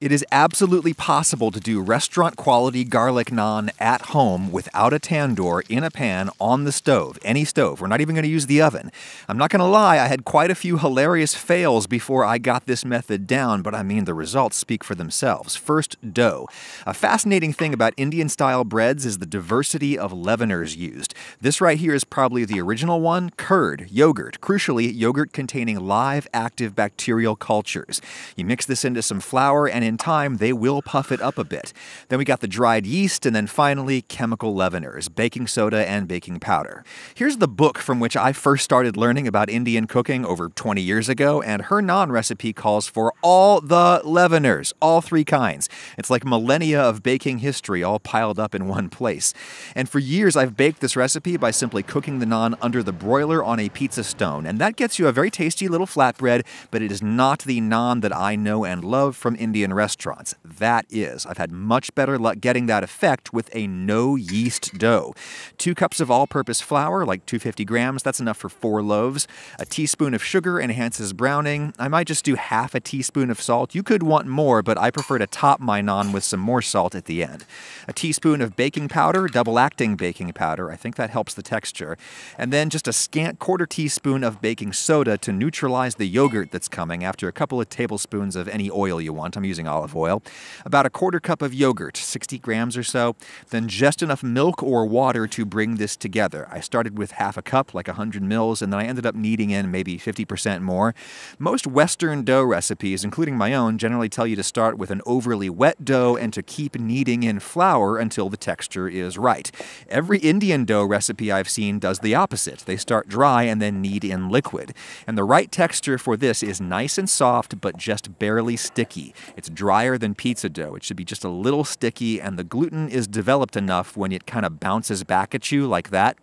It is absolutely possible to do restaurant-quality garlic naan at home without a tandoor in a pan on the stove, any stove. We're not even going to use the oven. I'm not going to lie, I had quite a few hilarious fails before I got this method down, but I mean the results speak for themselves. First, dough. A fascinating thing about Indian-style breads is the diversity of leaveners used. This right here is probably the original one, curd, yogurt. Crucially, yogurt containing live, active bacterial cultures. You mix this into some flour, and in time, they will puff it up a bit. Then we got the dried yeast, and then finally, chemical leaveners, baking soda and baking powder. Here's the book from which I first started learning about Indian cooking over 20 years ago, and her naan recipe calls for all the leaveners, all three kinds. It's like millennia of baking history all piled up in one place. And for years, I've baked this recipe by simply cooking the naan under the broiler on a pizza stone, and that gets you a very tasty little flatbread, but it is not the naan that I know and love from Indian restaurants. That is, I've had much better luck getting that effect with a no-yeast dough. 2 cups of all-purpose flour, like 250 grams, that's enough for 4 loaves. A teaspoon of sugar enhances browning. I might just do half a teaspoon of salt. You could want more, but I prefer to top my naan with some more salt at the end. A teaspoon of baking powder, double-acting baking powder. I think that helps the texture. And then just a scant 1/4 teaspoon of baking soda to neutralize the yogurt that's coming after a couple of tablespoons of any oil you want. I'm using olive oil. About a 1/4 cup of yogurt, 60 grams or so. Then just enough milk or water to bring this together. I started with half a cup, like 100 mils, and then I ended up kneading in maybe 50% more. Most Western dough recipes, including my own, generally tell you to start with an overly wet dough and to keep kneading in flour until the texture is right. Every Indian dough recipe I've seen does the opposite. They start dry and then knead in liquid. And the right texture for this is nice and soft, but just barely sticky. It's drier than pizza dough. It should be just a little sticky, and the gluten is developed enough when it kind of bounces back at you like that.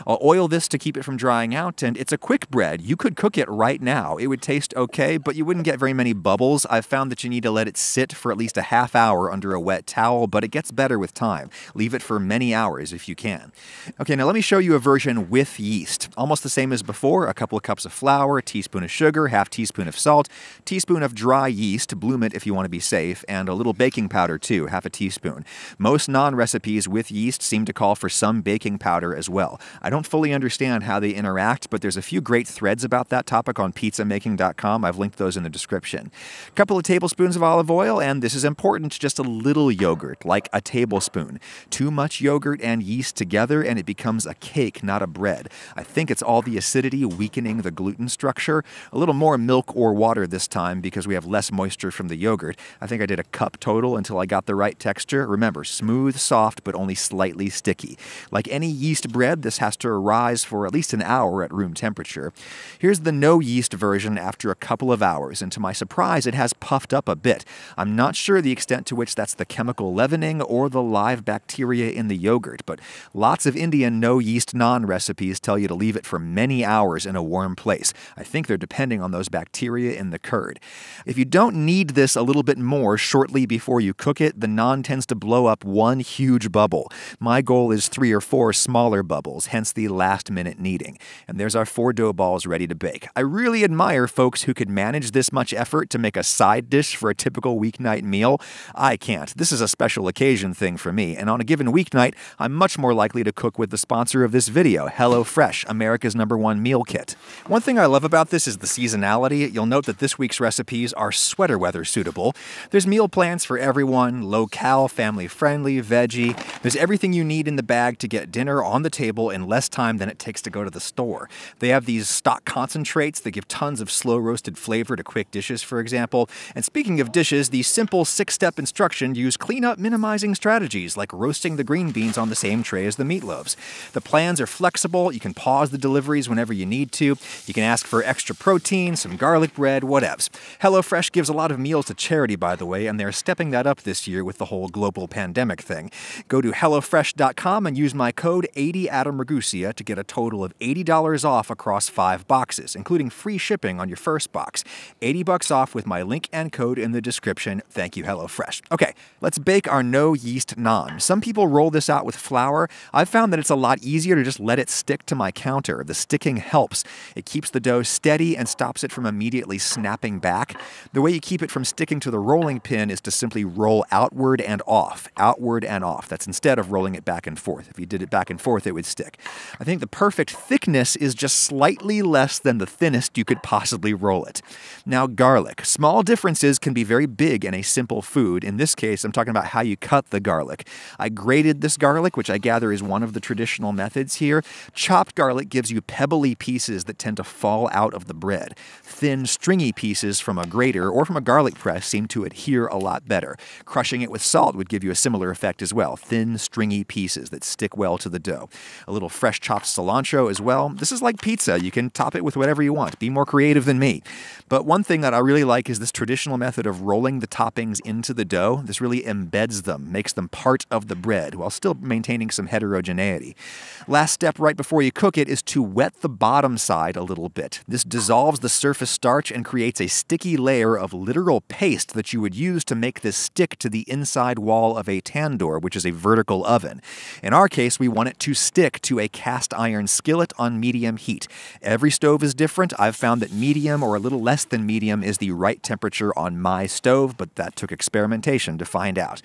I'll oil this to keep it from drying out, and it's a quick bread. You could cook it right now. It would taste okay, but you wouldn't get very many bubbles. I've found that you need to let it sit for at least a half hour under a wet towel, but it gets better with time. Leave it for many hours if you can. Okay, now let me show you a version with yeast. Almost the same as before, a couple of cups of flour, a teaspoon of sugar, half teaspoon of salt, teaspoon of dry yeast, bloom it if you want to be safe, and a little baking powder too, half a teaspoon. Most naan recipes with yeast seem to call for some baking powder as well. I don't fully understand how they interact, but there's a few great threads about that topic on pizzamaking.com. I've linked those in the description. A couple of tablespoons of olive oil, and this is important, just a little yogurt, like a tablespoon. Too much yogurt and yeast together, and it becomes a cake, not a bread. I think it's all the acidity weakening the gluten structure. A little more milk or water this time because we have less moisture from the yogurt. I think I did a cup total until I got the right texture. Remember, smooth, soft, but only slightly sticky. Like any yeast bread, this has to rise for at least an hour at room temperature. Here's the no-yeast version after a couple of hours, and to my surprise, it has puffed up a bit. I'm not sure the extent to which that's the chemical leavening or the live bacteria in the yogurt, but lots of Indian no-yeast naan recipes tell you to leave it for many hours in a warm place. I think they're depending on those bacteria in the curd. If you don't knead this a little bit more shortly before you cook it, the naan tends to blow up one huge bubble. My goal is 3 or 4 smaller bubbles, hence the last-minute kneading. And there's our 4 dough balls ready to bake. I really admire folks who could manage this much effort to make a side dish for a typical weeknight meal. I can't. This is a special occasion thing for me, and on a given weeknight, I'm much more likely to cook with the sponsor of this video, HelloFresh, America's #1 meal kit. One thing I love about this is the seasonality. You'll note that this week's recipes are sweater weather suitable. There's meal plans for everyone, low-cal, family-friendly, veggie. There's everything you need in the bag to get dinner on the table in less time than it takes to go to the store. They have these stock concentrates that give tons of slow-roasted flavor to quick dishes, for example. And speaking of dishes, the simple 6-step instruction use cleanup minimizing strategies like roasting the green beans on the same tray as the meatloaves. The plans are flexible. You can pause the deliveries whenever you need to. You can ask for extra protein, some garlic bread, whatevs. HelloFresh gives a lot of meals to charity, by the way, and they're stepping that up this year with the whole global pandemic thing. Go to HelloFresh.com and use my code 80AdamRagusia to get a total of $80 off across 5 boxes, including free shipping on your first box. $80 off with my link and code in the description. Thank you, HelloFresh. Okay, let's bake our no-yeast naan. Some people roll this out with flour. I've found that it's a lot easier to just let it stick to my counter. The sticking helps. It keeps the dough steady and stops it from immediately snapping back. The way you keep it from sticking to the rolling pin is to simply roll outward and off, outward and off. That's instead of rolling it back and forth. If you did it back and forth, it would stick. I think the perfect thickness is just slightly less than the thinnest you could possibly roll it. Now, garlic. Small differences can be very big in a simple food. In this case, I'm talking about how you cut the garlic. I grated this garlic, which I gather is one of the traditional methods here. Chopped garlic gives you pebbly pieces that tend to fall out of the bread. Thin, stringy pieces from a grater or from a garlic press seem to adhere a lot better. Crushing it with salt would give you a similar effect as well. Thin, stringy pieces that stick well to the dough. A little fresh chopped cilantro as well. This is like pizza. You can top it with whatever you want. Be more creative than me. But one thing that I really like is this traditional method of rolling the toppings into the dough. This really embeds them, makes them part of the bread while still maintaining some heterogeneity. Last step right before you cook it is to wet the bottom side a little bit. This dissolves the surface starch and creates a sticky layer of literal paste that you would use to make this stick to the inside wall of a tandoor, which is a vertical oven. In our case, we want it to stick to a cast iron skillet on medium heat. Every stove is different. I've found that medium or a little less than medium is the right temperature on my stove, but that took experimentation to find out.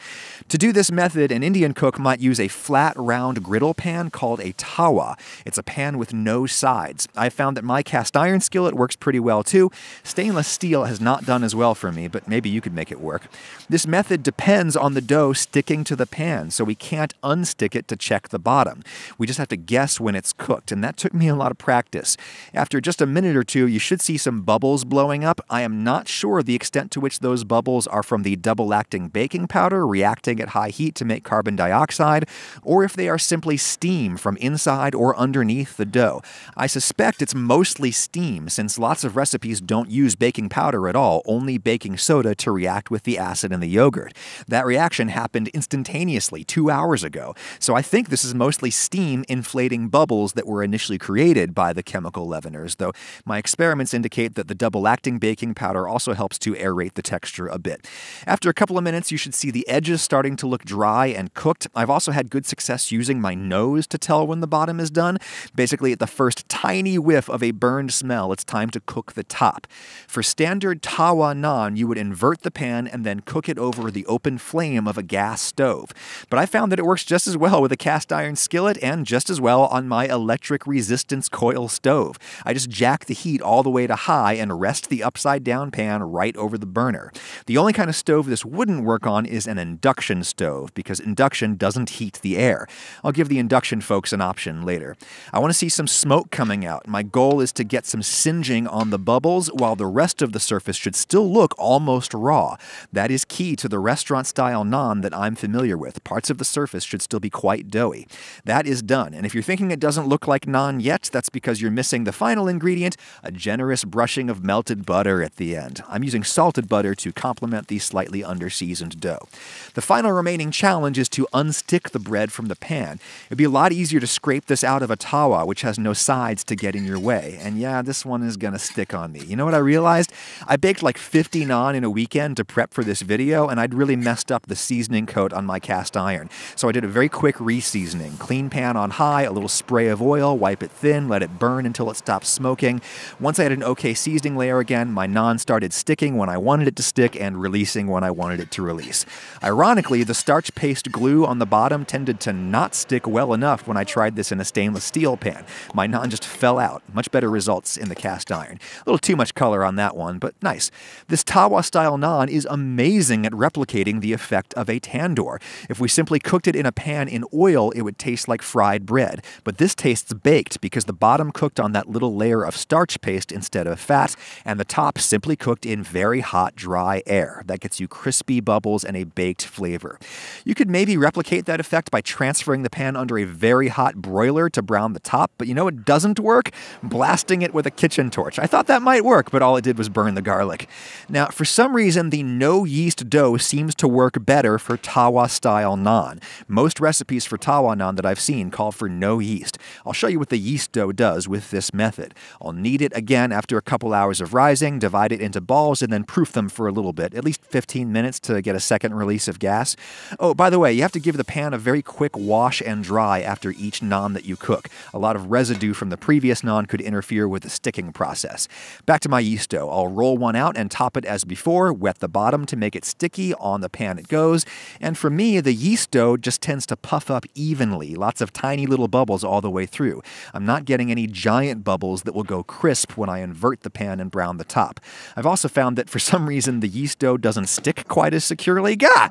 To do this method, an Indian cook might use a flat, round griddle pan called a tawa. It's a pan with no sides. I found that my cast iron skillet works pretty well too. Stainless steel has not done as well for me, but maybe you could make it work. This method depends on the dough sticking to the pan, so we can't unstick it to check the bottom. We just have to guess when it's cooked, and that took me a lot of practice. After just a minute or two, you should see some bubbles blowing up. I am not sure the extent to which those bubbles are from the double-acting baking powder reacting at high heat to make carbon dioxide, or if they are simply steam from inside or underneath the dough. I suspect it's mostly steam, since lots of recipes don't use baking powder at all, only baking soda to react with the acid in the yogurt. That reaction happened instantaneously 2 hours ago, so I think this is mostly steam inflating bubbles that were initially created by the chemical leaveners, though my experiments indicate that the double-acting baking powder also helps to aerate the texture a bit. After a couple of minutes, you should see the edges starting to look dry and cooked. I've also had good success using my nose to tell when the bottom is done. Basically, at the first tiny whiff of a burned smell, it's time to cook the top. For standard tawa naan, you would invert the pan and then cook it over the open flame of a gas stove. But I found that it works just as well with a cast iron skillet and just as well on my electric resistance coil stove. I just jack the heat all the way to high and rest the upside down pan right over the burner. The only kind of stove this wouldn't work on is an induction stove, because induction doesn't heat the air. I'll give the induction folks an option later. I want to see some smoke coming out. My goal is to get some singeing on the bubbles while the rest of the surface should still look almost raw. That is key to the restaurant-style naan that I'm familiar with. Parts of the surface should still be quite doughy. That is done, and if you're thinking it doesn't look like naan yet, that's because you're missing the final ingredient, a generous brushing of melted butter at the end. I'm using salted butter to complement the slightly under-seasoned dough. The final remaining challenge is to unstick the bread from the pan. It'd be a lot easier to scrape this out of a tawa, which has no sides to get in your way. And yeah, this one is gonna stick on me. You know what I realized? I baked like 50 naan in a weekend to prep for this video, and I'd really messed up the seasoning coat on my cast iron. So I did a very quick re-seasoning. Clean pan on high, a little spray of oil, wipe it thin, let it burn until it stops smoking. Once I had an okay seasoning layer again, my naan started sticking when I wanted it to stick and releasing when I wanted it to release. Ironically, the starch paste glue on the bottom tended to not stick well enough when I tried this in a stainless steel pan. My naan just fell out. Much better results in the cast iron. A little too much color on that one, but nice. This tawa-style naan is amazing at replicating the effect of a tandoor. If we simply cooked it in a pan in oil, it would taste like fried bread. But this tastes baked because the bottom cooked on that little layer of starch paste instead of fat, and the top simply cooked in very hot, dry air. That gets you crispy bubbles and a baked flavor. You could maybe replicate that effect by transferring the pan under a very hot broiler to brown the top, but you know it doesn't work? Blasting it with a kitchen torch. I thought that might work, but all it did was burn the garlic. Now, for some reason, the no-yeast dough seems to work better for tawa-style naan. Most recipes for tawa naan that I've seen call for no yeast. I'll show you what the yeast dough does with this method. I'll knead it again after a couple hours of rising, divide it into balls, and then proof them for a little bit, at least 15 minutes to get a second release of gas. Oh, by the way, you have to give the pan a very quick wash and dry after each naan that you cook. A lot of residue from the previous naan could interfere with the sticking process. Back to my yeast dough. I'll roll one out and top it as before, wet at the bottom to make it sticky. On the pan it goes. And for me, the yeast dough just tends to puff up evenly, lots of tiny little bubbles all the way through. I'm not getting any giant bubbles that will go crisp when I invert the pan and brown the top. I've also found that for some reason the yeast dough doesn't stick quite as securely. Gah!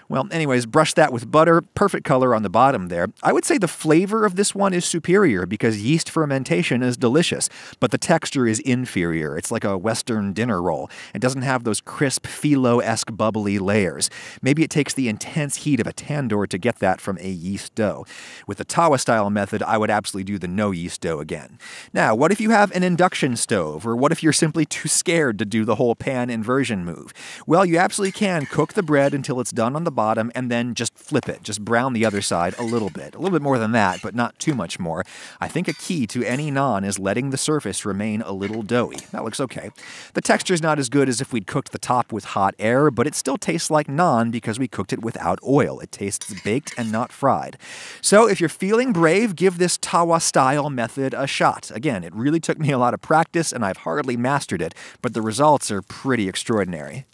Well, anyways, brush that with butter. Perfect color on the bottom there. I would say the flavor of this one is superior because yeast fermentation is delicious, but the texture is inferior. It's like a Western dinner roll. It doesn't have those crisp, phyllo-esque bubbly layers. Maybe it takes the intense heat of a tandoor to get that from a yeast dough. With the tawa-style method, I would absolutely do the no-yeast dough again. Now, what if you have an induction stove, or what if you're simply too scared to do the whole pan inversion move? Well, you absolutely can cook the bread until it's done on the bottom and then just flip it. Just brown the other side a little bit more than that, but not too much more. I think a key to any naan is letting the surface remain a little doughy. That looks okay. The texture's not as good as if we'd cooked the top with hot air, but it still tastes like naan because we cooked it without oil. It tastes baked and not fried. So if you're feeling brave, give this tawa-style method a shot. Again, it really took me a lot of practice and I've hardly mastered it, but the results are pretty extraordinary.